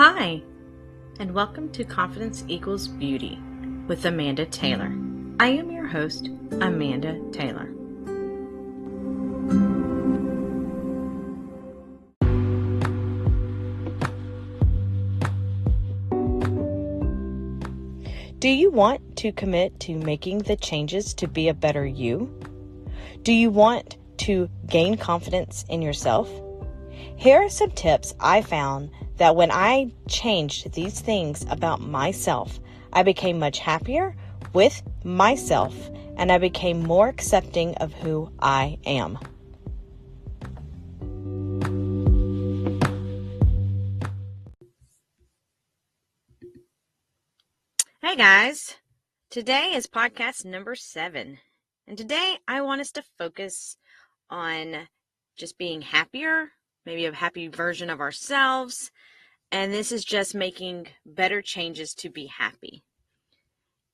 Hi, and welcome to Confidence Equals Beauty with Amanda Taylor. I am your host, Amanda Taylor. Do you want to commit to making the changes to be a better you? Do you want to gain confidence in yourself? Here are some tips I found that when I changed these things about myself, I became much happier with myself and I became more accepting of who I am. Hey guys, today is podcast number 7, and today I want us to focus on just being happier, maybe a happy version of ourselves, and this is just making better changes to be happy.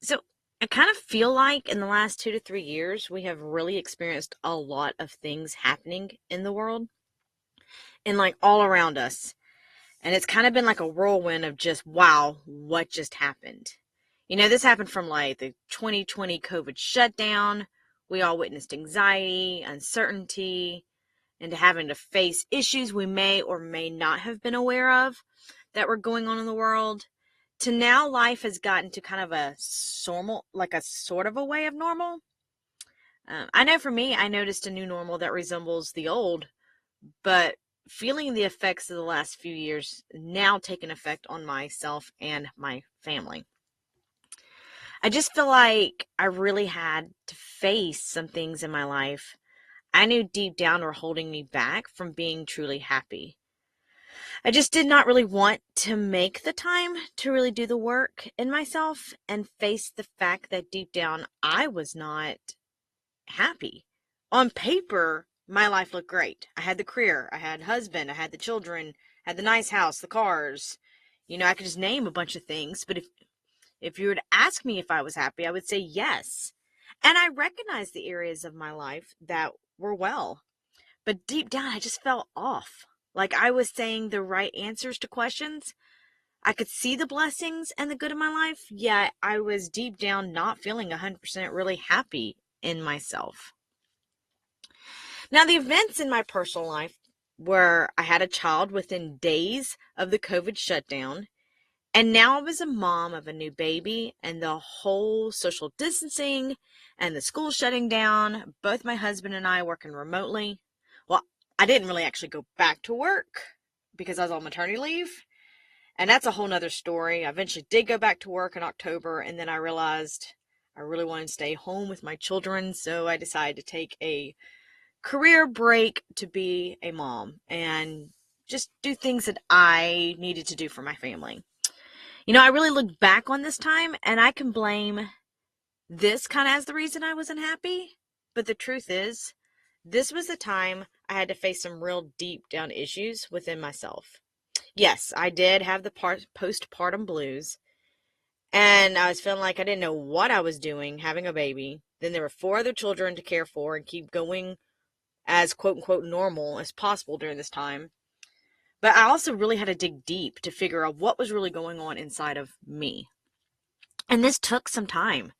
So I kind of feel like in the last 2 to 3 years, we have really experienced a lot of things happening in the world and like all around us. And it's kind of been like a whirlwind of just, wow, what just happened? This happened from like the 2020 COVID shutdown. We all witnessed anxiety, uncertainty, and having to face issues we may or may not have been aware of that were going on in the world. To now, life has gotten to kind of a normal, like a sort of a way of normal. I know for me, I noticed a new normal that resembles the old, but feeling the effects of the last few years now taking effect on myself and my family. I just feel like I really had to face some things in my life I knew deep down were holding me back from being truly happy. I just did not really want to make the time to really do the work in myself and face the fact that deep down I was not happy. On paper, my life looked great. I had the career, I had husband, I had the children, I had the nice house, the cars. I could just name a bunch of things, but if you were to ask me if I was happy, I would say yes. And I recognized the areas of my life that were well. But deep down, I just felt off. Like I was saying the right answers to questions. I could see the blessings and the good in my life, yet I was deep down not feeling 100% really happy in myself. Now, the events in my personal life where I had a child within days of the COVID shutdown, and now I was a mom of a new baby, and the whole social distancing and the school shutting down, both my husband and I working remotely. Well, I didn't really actually go back to work because I was on maternity leave. And that's a whole nother story. I eventually did go back to work in October, and then I realized I really wanted to stay home with my children. So I decided to take a career break to be a mom and just do things that I needed to do for my family. I really look back on this time and I can blame this kind of as the reason I was unhappy. But the truth is, this was the time I had to face some real deep down issues within myself. Yes, I did have the postpartum blues, and I was feeling like I didn't know what I was doing having a baby. Then there were 4 other children to care for and keep going as quote unquote normal as possible during this time. But I also really had to dig deep to figure out what was really going on inside of me. And this took some time.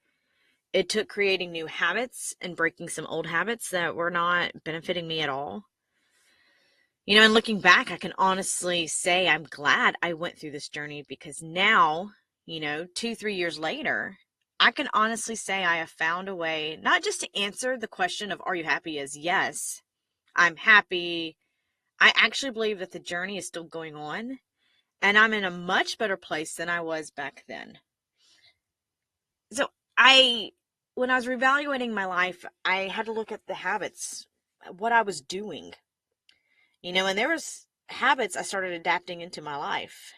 It took creating new habits and breaking some old habits that were not benefiting me at all. And looking back, I can honestly say I'm glad I went through this journey because now, 2, 3 years later, I can honestly say I have found a way not just to answer the question of are you happy as yes, I'm happy. I actually believe that the journey is still going on and I'm in a much better place than I was back then. So when I was reevaluating my life, I had to look at the habits, what I was doing, and there was habits I started adapting into my life.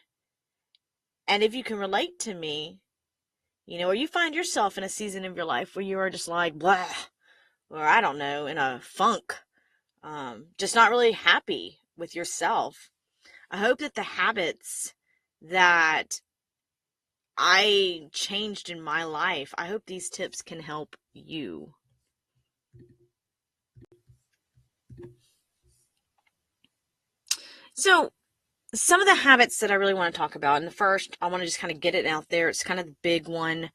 And if you can relate to me, or you find yourself in a season of your life where you are just like, blah, or I don't know, in a funk, just not really happy with yourself. I hope that the habits that I changed in my life, I hope these tips can help you. So some of the habits that I really want to talk about, and the first, I want to just kind of get it out there. It's kind of the big one.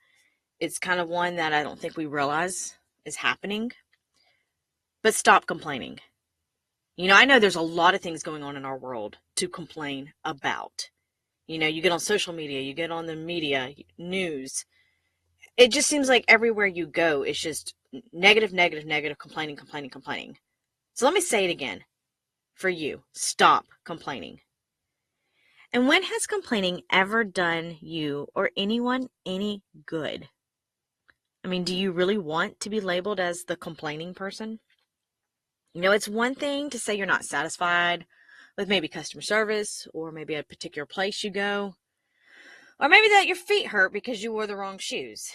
It's kind of one that I don't think we realize is happening, but stop complaining. I know there's a lot of things going on in our world to complain about. You get on social media, you get on the media, news. It just seems like everywhere you go, it's just negative, negative, negative, complaining, complaining, complaining. So let me say it again for you. Stop complaining. And when has complaining ever done you or anyone any good? I mean, do you really want to be labeled as the complaining person? It's one thing to say you're not satisfied with maybe customer service or maybe a particular place you go, or maybe that your feet hurt because you wore the wrong shoes.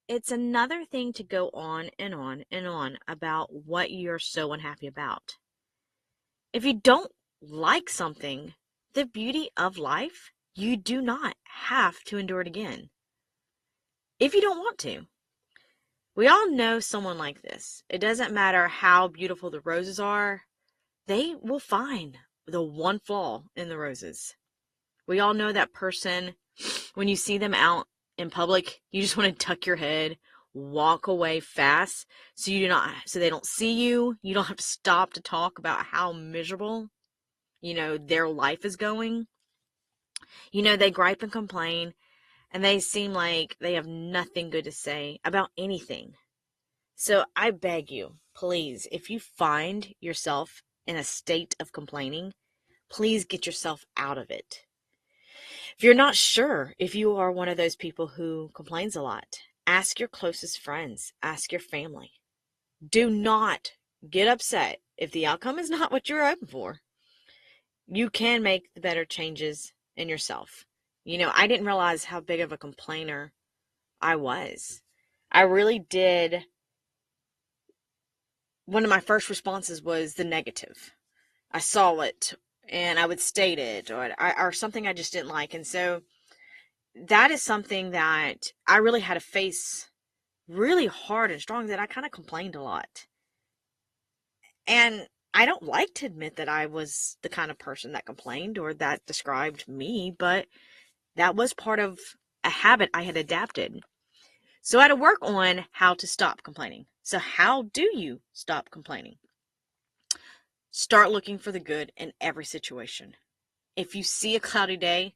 It's another thing to go on and on and on about what you're so unhappy about. If you don't like something, the beauty of life, you do not have to endure it again. If you don't want to. We all know someone like this. It doesn't matter how beautiful the roses are, they will find the one flaw in the roses. We all know that person. When you see them out in public, you just want to tuck your head, walk away fast so they don't see you. You don't have to stop to talk about how miserable, their life is going. They gripe and complain, and they seem like they have nothing good to say about anything. So I beg you, please, if you find yourself in a state of complaining, please get yourself out of it. If you're not sure if you are one of those people who complains a lot, ask your closest friends, ask your family. Do not get upset if the outcome is not what you're hoping for. You can make the better changes in yourself. I didn't realize how big of a complainer I was. I really did. One of my first responses was the negative. I saw it and I would state it or something I just didn't like. And so that is something that I really had to face really hard and strong, that I kind of complained a lot. And I don't like to admit that I was the kind of person that complained or that described me, but that was part of a habit I had adapted. So I had to work on how to stop complaining. So how do you stop complaining? Start looking for the good in every situation. If you see a cloudy day,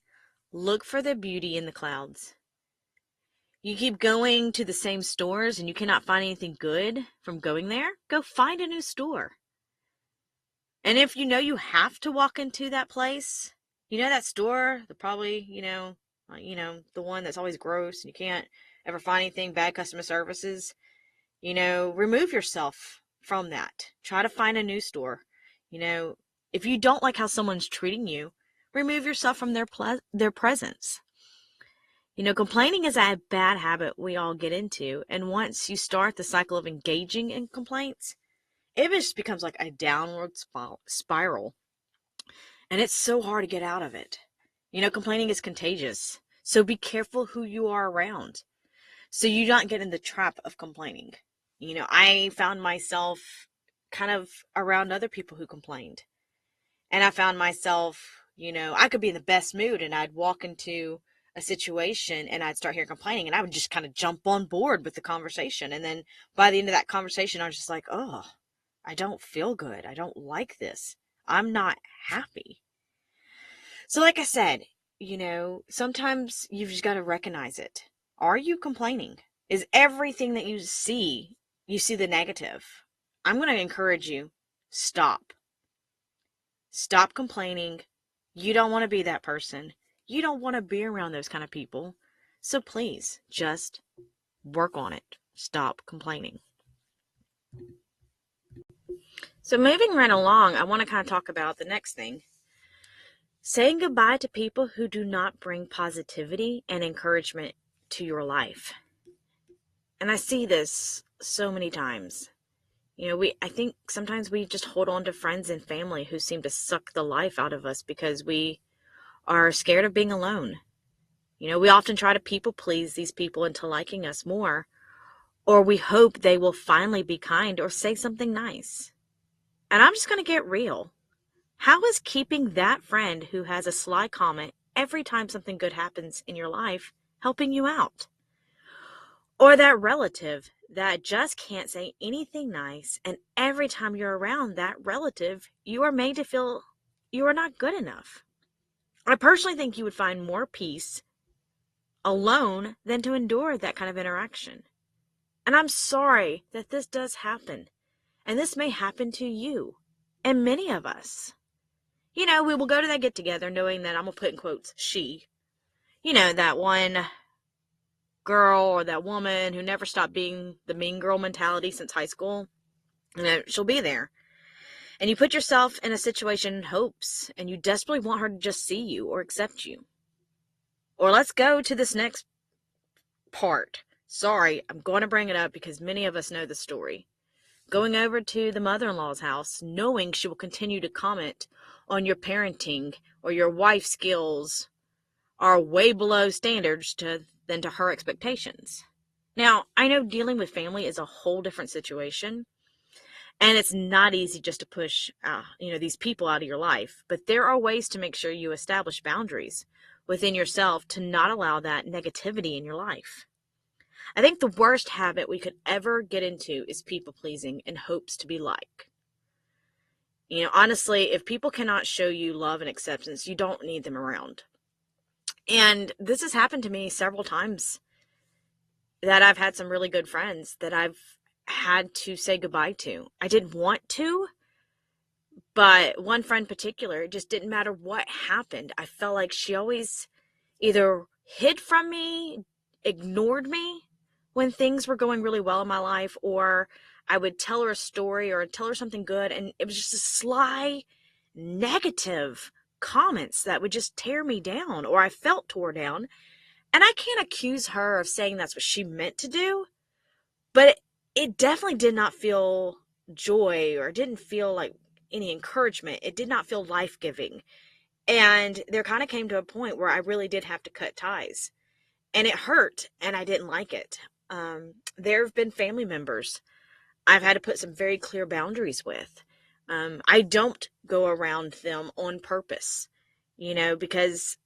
look for the beauty in the clouds. You keep going to the same stores and you cannot find anything good from going there, go find a new store. And if you have to walk into that place, that store, the one that's always gross and you can't ever find anything, bad customer services, remove yourself from that. Try to find a new store. If you don't like how someone's treating you, remove yourself from their presence. Complaining is a bad habit we all get into. And once you start the cycle of engaging in complaints, it just becomes like a downward spiral. And it's so hard to get out of it. Complaining is contagious. So be careful who you are around, so you don't get in the trap of complaining. I found myself kind of around other people who complained. And I found myself, I could be in the best mood and I'd walk into a situation and I'd start hearing complaining and I would just kind of jump on board with the conversation. And then by the end of that conversation, I was just like, oh, I don't feel good. I don't like this. I'm not happy. So like I said, sometimes you've just got to recognize it. Are you complaining? Is everything that you see the negative? I'm going to encourage you, stop. Stop complaining. You don't want to be that person. You don't want to be around those kind of people. So please, just work on it. Stop complaining. So moving right along, I want to kind of talk about the next thing. Saying goodbye to people who do not bring positivity and encouragement to your life. And I see this so many times. I think sometimes we just hold on to friends and family who seem to suck the life out of us because we are scared of being alone. We often try to people please these people into liking us more, or we hope they will finally be kind or say something nice. And I'm just going to get real. How is keeping that friend who has a sly comment every time something good happens in your life helping you out? Or that relative that just can't say anything nice, and every time you're around that relative, you are made to feel you are not good enough. I personally think you would find more peace alone than to endure that kind of interaction. And I'm sorry that this does happen. And this may happen to you and many of us. We will go to that get together knowing that I'm going to put in quotes, she. That one girl or that woman who never stopped being the mean girl mentality since high school. She'll be there. And you put yourself in a situation in hopes, and you desperately want her to just see you or accept you. Or let's go to this next part. Sorry, I'm going to bring it up because many of us know the story. Going over to the mother-in-law's house, knowing she will continue to comment on your parenting or your wife's skills are way below standards than to her expectations. Now, I know dealing with family is a whole different situation, and it's not easy just to push these people out of your life, but there are ways to make sure you establish boundaries within yourself to not allow that negativity in your life. I think the worst habit we could ever get into is people pleasing in hopes to be liked. Honestly, if people cannot show you love and acceptance, you don't need them around. And this has happened to me several times that I've had some really good friends that I've had to say goodbye to. I didn't want to, but one friend in particular, it just didn't matter what happened. I felt like she always either hid from me, ignored me when things were going really well in my life, or I would tell her a story or tell her something good, and it was just a sly, negative comments that would just tear me down, or I felt tore down. And I can't accuse her of saying that's what she meant to do, but it definitely did not feel joy or didn't feel like any encouragement. It did not feel life-giving. And there kind of came to a point where I really did have to cut ties. And it hurt, and I didn't like it. There have been family members I've had to put some very clear boundaries with. I don't go around them on purpose, because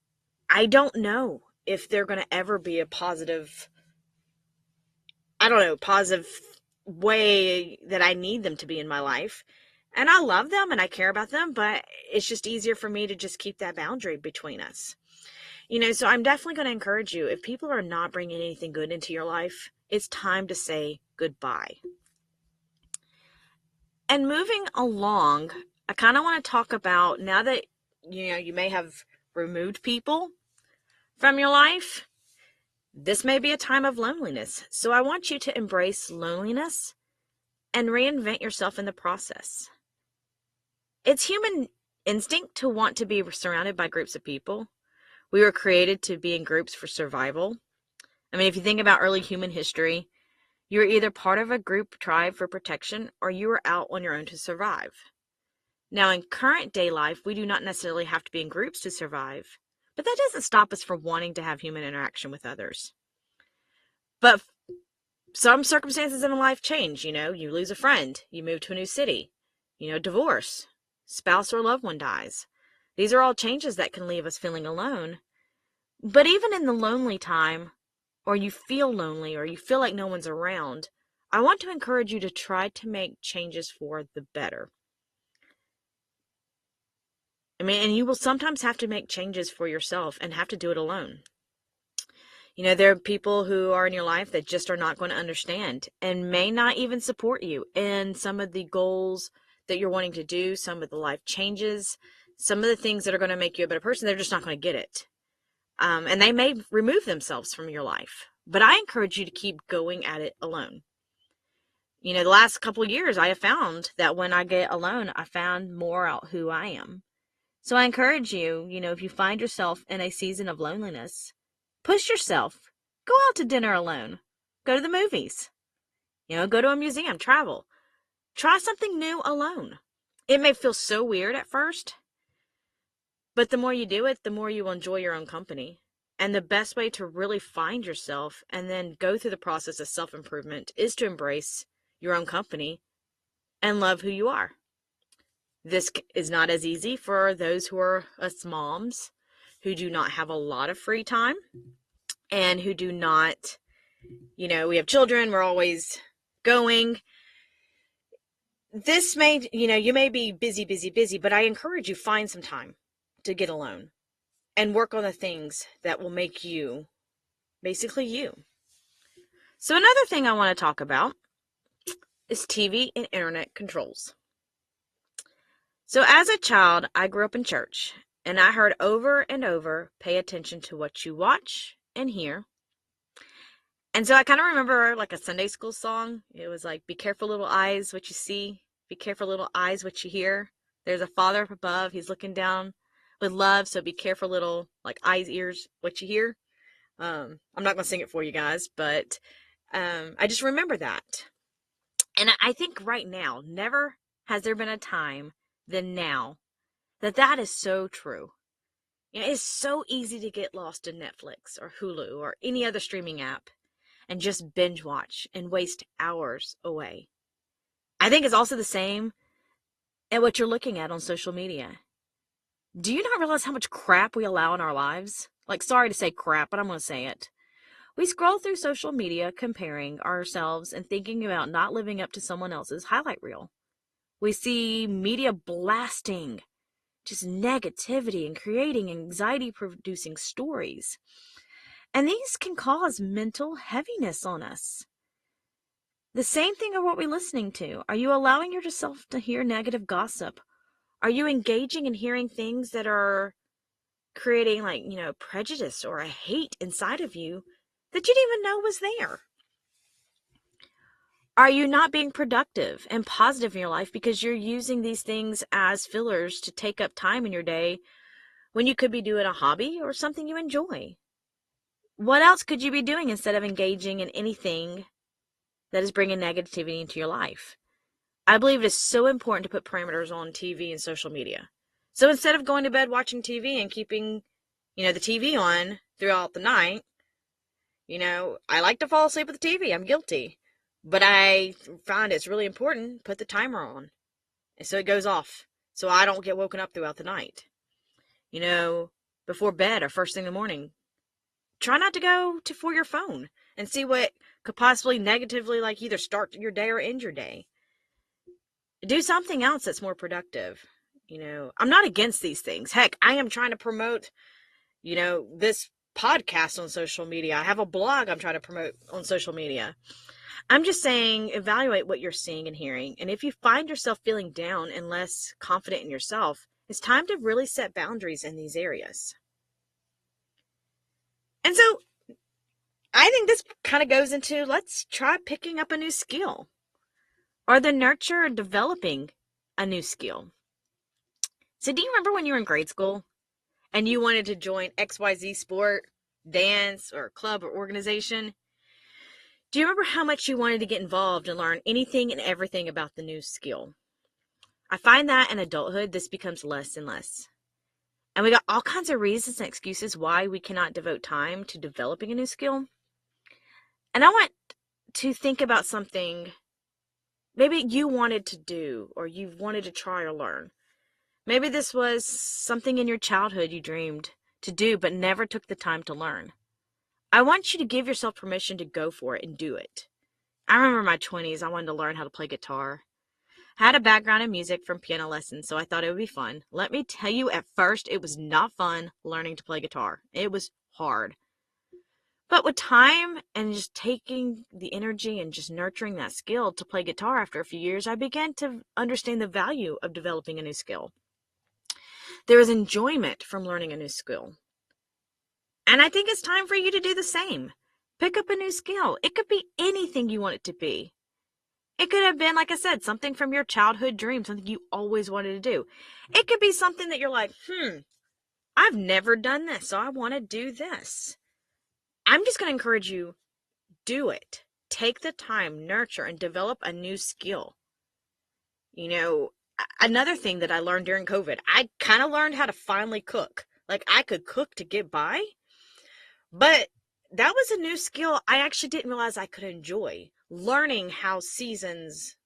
I don't know if they're going to ever be a positive way that I need them to be in my life. And I love them and I care about them, but it's just easier for me to just keep that boundary between us. So I'm definitely going to encourage you, if people are not bringing anything good into your life, it's time to say goodbye. And moving along, I kind of want to talk about, now that, you may have removed people from your life, this may be a time of loneliness. So I want you to embrace loneliness and reinvent yourself in the process. It's human instinct to want to be surrounded by groups of people. We were created to be in groups for survival. I mean, if you think about early human history, you were either part of a group tribe for protection or you were out on your own to survive. Now, in current day life, we do not necessarily have to be in groups to survive, but that doesn't stop us from wanting to have human interaction with others. But some circumstances in life change, you lose a friend, you move to a new city, divorce, spouse or loved one dies. These are all changes that can leave us feeling alone. But even in the lonely time, or you feel lonely, or you feel like no one's around, I want to encourage you to try to make changes for the better. And you will sometimes have to make changes for yourself and have to do it alone. There are people who are in your life that just are not going to understand and may not even support you in some of the goals that you're wanting to do, some of the life changes, some of the things that are going to make you a better person. They're just not going to get it. And they may remove themselves from your life. But I encourage you to keep going at it alone. The last couple of years, I have found that when I get alone, I found more out who I am. So I encourage you, if you find yourself in a season of loneliness, push yourself. Go out to dinner alone. Go to the movies. Go to a museum, travel. Try something new alone. It may feel so weird at first, but the more you do it, the more you will enjoy your own company. And the best way to really find yourself and then go through the process of self-improvement is to embrace your own company and love who you are. This is not as easy for those who are us moms who do not have a lot of free time and who do not, we have children, we're always going. This may, you may be busy, busy, busy, but I encourage you find some time to get alone and work on the things that will make you basically you. So another thing I want to talk about is TV and internet controls. So as a child, I grew up in church, and I heard over and over, pay attention to what you watch and hear. And so I kind of remember like a Sunday school song. It was like, be careful little eyes what you see, be careful little eyes what you hear. There's a Father up above, he's looking down with love, so be careful little like eyes, ears, what you hear. I'm not going to sing it for you guys, but I just remember that. And I think right now, never has there been a time than now that is so true. It's so easy to get lost in Netflix or Hulu or any other streaming app and just binge watch and waste hours away. I think it's also the same at what you're looking at on social media. Do you not realize how much crap we allow in our lives? Like, sorry to say crap, but I'm going to say it. We scroll through social media comparing ourselves and thinking about not living up to someone else's highlight reel. We see media blasting just negativity and creating anxiety-producing stories. And these can cause mental heaviness on us. The same thing of what we're listening to. Are you allowing yourself to hear negative gossip? Are you engaging in hearing things that are creating prejudice or a hate inside of you that you didn't even know was there? Are you not being productive and positive in your life because you're using these things as fillers to take up time in your day when you could be doing a hobby or something you enjoy? What else could you be doing instead of engaging in anything that is bringing negativity into your life? I believe it is so important to put parameters on TV and social media. So instead of going to bed watching TV and keeping, the TV on throughout the night, I like to fall asleep with the TV. I'm guilty. But I find it's really important, put the timer on. And so it goes off. So I don't get woken up throughout the night. Before bed or first thing in the morning. Try not to go for your phone and see what could possibly negatively either start your day or end your day. Do something else that's more productive. I'm not against these things. Heck, I am trying to promote, this podcast on social media. I have a blog I'm trying to promote on social media. I'm just saying, evaluate what you're seeing and hearing. And if you find yourself feeling down and less confident in yourself, it's time to really set boundaries in these areas. And so I think this kind of goes into, let's try picking up a new skill or the nurture or developing a new skill. So do you remember when you were in grade school and you wanted to join XYZ sport, dance, or club or organization? Do you remember how much you wanted to get involved and learn anything and everything about the new skill? I find that in adulthood, this becomes less and less. And we got all kinds of reasons and excuses why we cannot devote time to developing a new skill. And I want to think about something maybe you wanted to do or you wanted to try or learn. Maybe this was something in your childhood you dreamed to do but never took the time to learn. I want you to give yourself permission to go for it and do it. I remember in my 20s, I wanted to learn how to play guitar. I had a background in music from piano lessons, so I thought it would be fun. Let me tell you, at first, it was not fun learning to play guitar. It was hard. But with time and just taking the energy and just nurturing that skill to play guitar after a few years, I began to understand the value of developing a new skill. There is enjoyment from learning a new skill. And I think it's time for you to do the same. Pick up a new skill. It could be anything you want it to be. It could have been, like I said, something from your childhood dream, something you always wanted to do. It could be something that you're like, I've never done this, so I want to do this. I'm just going to encourage you, do it. Take the time, nurture, and develop a new skill. Another thing that I learned during COVID, I kind of learned how to finally cook. I could cook to get by, but that was a new skill I actually didn't realize I could enjoy. Learning how seasons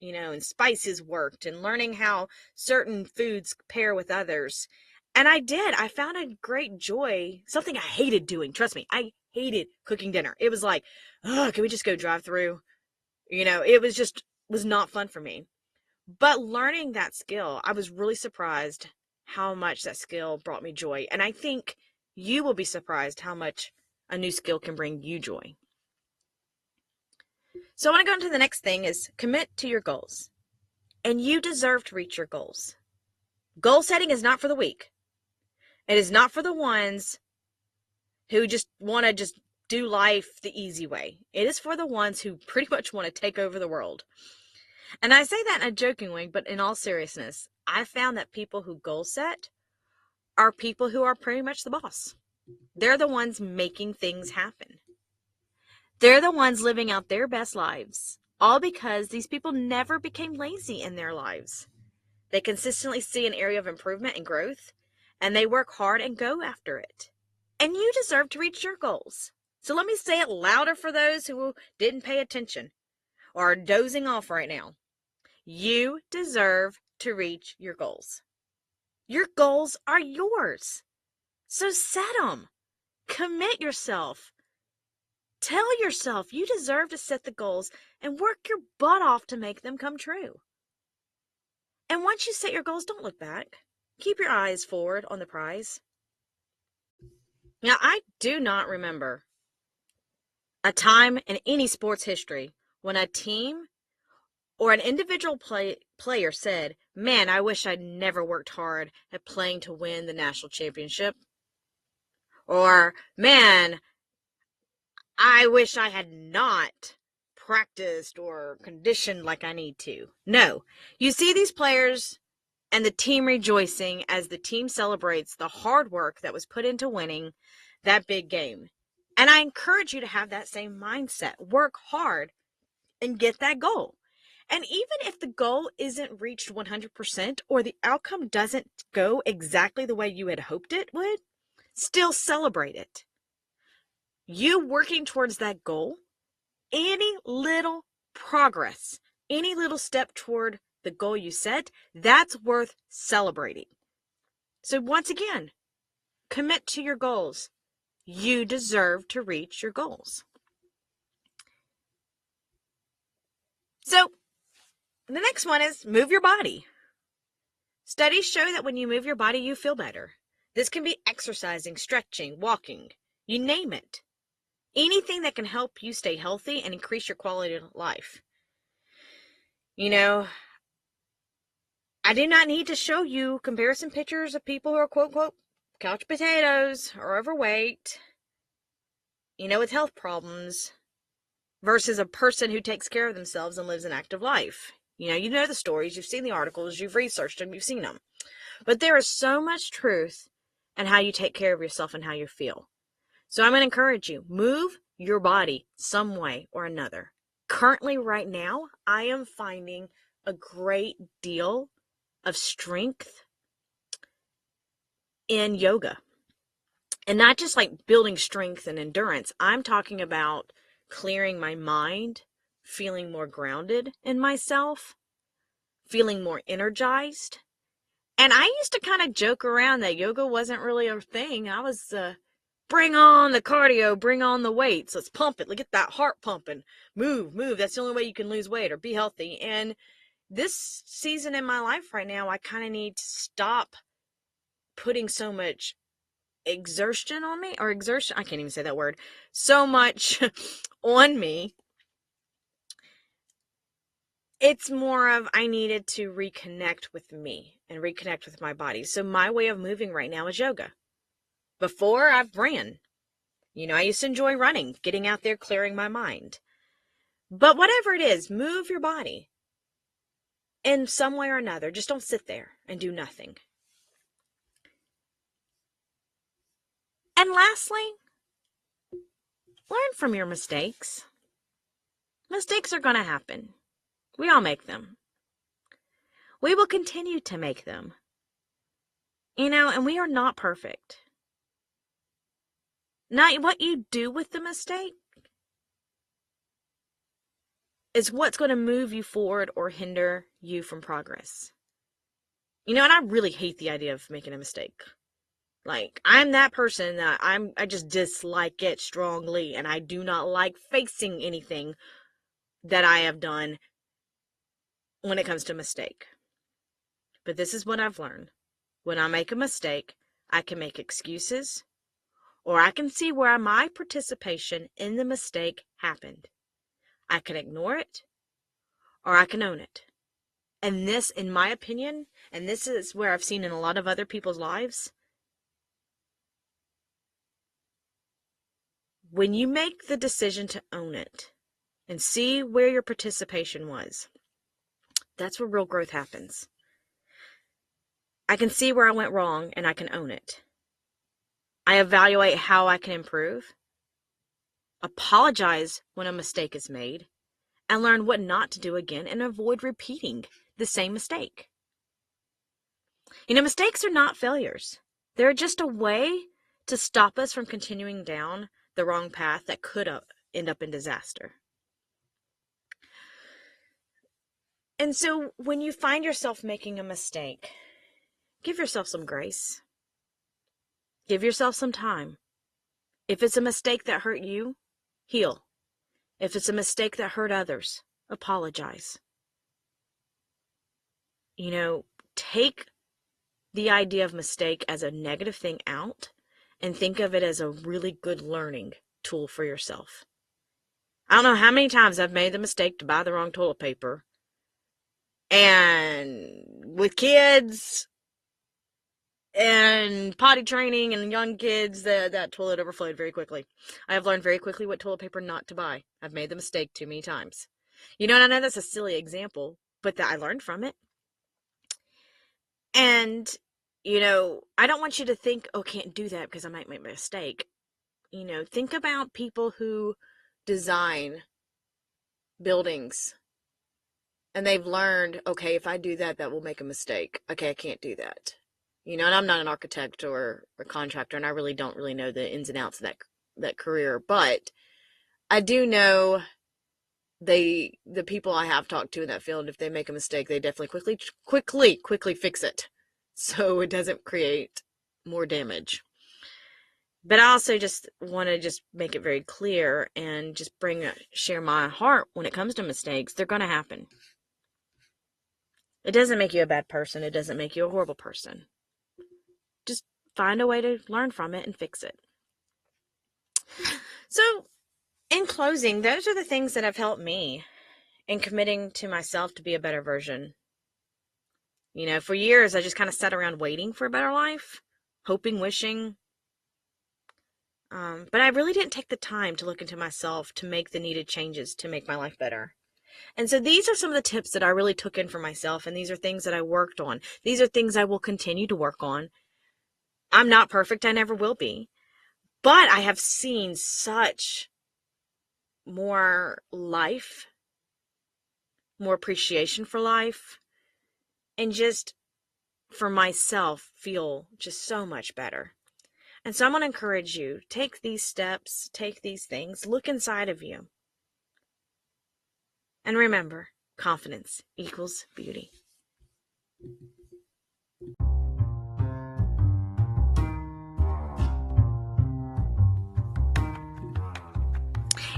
and spices worked and learning how certain foods pair with others. And I did. I found a great joy, something I hated doing. Trust me, I hated cooking dinner. It was like, oh, can we just go drive through? It was not fun for me. But learning that skill, I was really surprised how much that skill brought me joy. And I think you will be surprised how much a new skill can bring you joy. So I want to go into the next thing is commit to your goals. And you deserve to reach your goals. Goal setting is not for the weak. It is not for the ones who just want to just do life the easy way. It is for the ones who pretty much want to take over the world. And I say that in a joking way, but in all seriousness, I found that people who goal set are people who are pretty much the boss. They're the ones making things happen. They're the ones living out their best lives, all because these people never became lazy in their lives. They consistently see an area of improvement and growth, and they work hard and go after it. And you deserve to reach your goals. So let me say it louder for those who didn't pay attention or are dozing off right now. You deserve to reach your goals. Your goals are yours. So set them. Commit yourself. Tell yourself you deserve to set the goals and work your butt off to make them come true. And once you set your goals, don't look back. Keep your eyes forward on the prize. Now, I do not remember a time in any sports history when a team or an individual player said, man, I wish I'd never worked hard at playing to win the national championship. Or, man, I wish I had not practiced or conditioned like I need to. No, you see these players and the team rejoicing as the team celebrates the hard work that was put into winning that big game. And I encourage you to have that same mindset. Work hard and get that goal. And even if the goal isn't reached 100% or the outcome doesn't go exactly the way you had hoped it would, still celebrate it. You working towards that goal, any little progress, any little step toward the goal you set, that's worth celebrating. So once again, commit to your goals. You deserve to reach your goals. So the next one is move your body. Studies show that when you move your body, you feel better. This can be exercising, stretching, walking, you name it. Anything that can help you stay healthy and increase your quality of life. I do not need to show you comparison pictures of people who are quote, quote, couch potatoes or overweight, with health problems versus a person who takes care of themselves and lives an active life. You know the stories, you've seen the articles, you've researched them, you've seen them. But there is so much truth in how you take care of yourself and how you feel. So I'm going to encourage you, move your body some way or another. Currently, right now, I am finding a great deal of strength in yoga. And not just like building strength and endurance. I'm talking about clearing my mind, feeling more grounded in myself, feeling more energized. And I used to kind of joke around that yoga wasn't really a thing. I was, bring on the cardio, bring on the weights. Let's pump it. Look at that heart pumping. Move. That's the only way you can lose weight or be healthy. And this season in my life right now, I kind of need to stop putting so much exertion on me, or exertion, I can't even say that word, so much on me. It's more of I needed to reconnect with me and reconnect with my body. So my way of moving right now is yoga. Before I've ran, I used to enjoy running, getting out there, clearing my mind. But whatever it is, move your body in some way or another. Just don't sit there and do nothing. And lastly, learn from your mistakes. Mistakes are going to happen. We all make them. We will continue to make them. And we are not perfect. Not what you do with the mistake is what's going to move you forward or hinder you from progress. And I really hate the idea of making a mistake. Like, I'm that person that I just dislike it strongly, and I do not like facing anything that I have done when it comes to mistake. But this is what I've learned. When I make a mistake, I can make excuses, or I can see where my participation in the mistake happened. I can ignore it, or I can own it. And this, in my opinion, and this is where I've seen in a lot of other people's lives, when you make the decision to own it and see where your participation was, that's where real growth happens. I can see where I went wrong and I can own it. I evaluate how I can improve, apologize when a mistake is made, and learn what not to do again and avoid repeating the same mistake. Mistakes are not failures. They're just a way to stop us from continuing down the wrong path that could end up in disaster. And so when you find yourself making a mistake, give yourself some grace. Give yourself some time. If it's a mistake that hurt you, heal. If it's a mistake that hurt others, apologize. Take the idea of mistake as a negative thing out and think of it as a really good learning tool for yourself. I don't know how many times I've made the mistake to buy the wrong toilet paper. And with kids and potty training and young kids, that toilet overflowed very quickly. I have learned very quickly what toilet paper not to buy. I've made the mistake too many times. And I know that's a silly example, but that I learned from it. And, I don't want you to think, can't do that because I might make a mistake. Think about people who design buildings. And they've learned, if I do that, that will make a mistake. Okay, I can't do that. And I'm not an architect or a contractor, and I really don't know the ins and outs of that career. But I do know the people I have talked to in that field, if they make a mistake, they definitely quickly fix it, so it doesn't create more damage. But I also just want to make it very clear and just share my heart when it comes to mistakes. They're going to happen. It doesn't make you a bad person. It doesn't make you a horrible person. Just find a way to learn from it and fix it. So, in closing, those are the things that have helped me in committing to myself to be a better version. For years, I just kind of sat around waiting for a better life, hoping, wishing. But I really didn't take the time to look into myself to make the needed changes to make my life better. And so these are some of the tips that I really took in for myself, and these are things that I worked on. These are things I will continue to work on. I'm not perfect. I never will be. But I have seen such more life, more appreciation for life, and just for myself feel just so much better. And so I'm going to encourage you, take these steps, take these things, look inside of you. And remember, confidence equals beauty.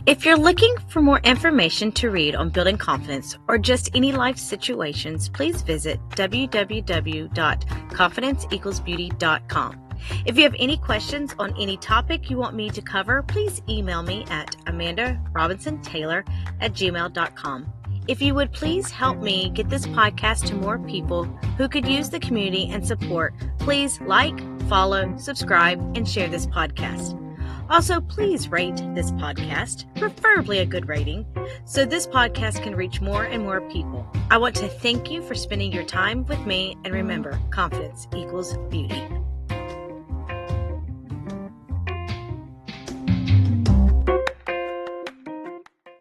If you're looking for more information to read on building confidence or just any life situations, please visit www.confidenceequalsbeauty.com. If you have any questions on any topic you want me to cover, please email me at amandarobinsontaylor@gmail.com. If you would please help me get this podcast to more people who could use the community and support, please like, follow, subscribe, and share this podcast. Also, please rate this podcast, preferably a good rating, so this podcast can reach more and more people. I want to thank you for spending your time with me, and remember, confidence equals beauty.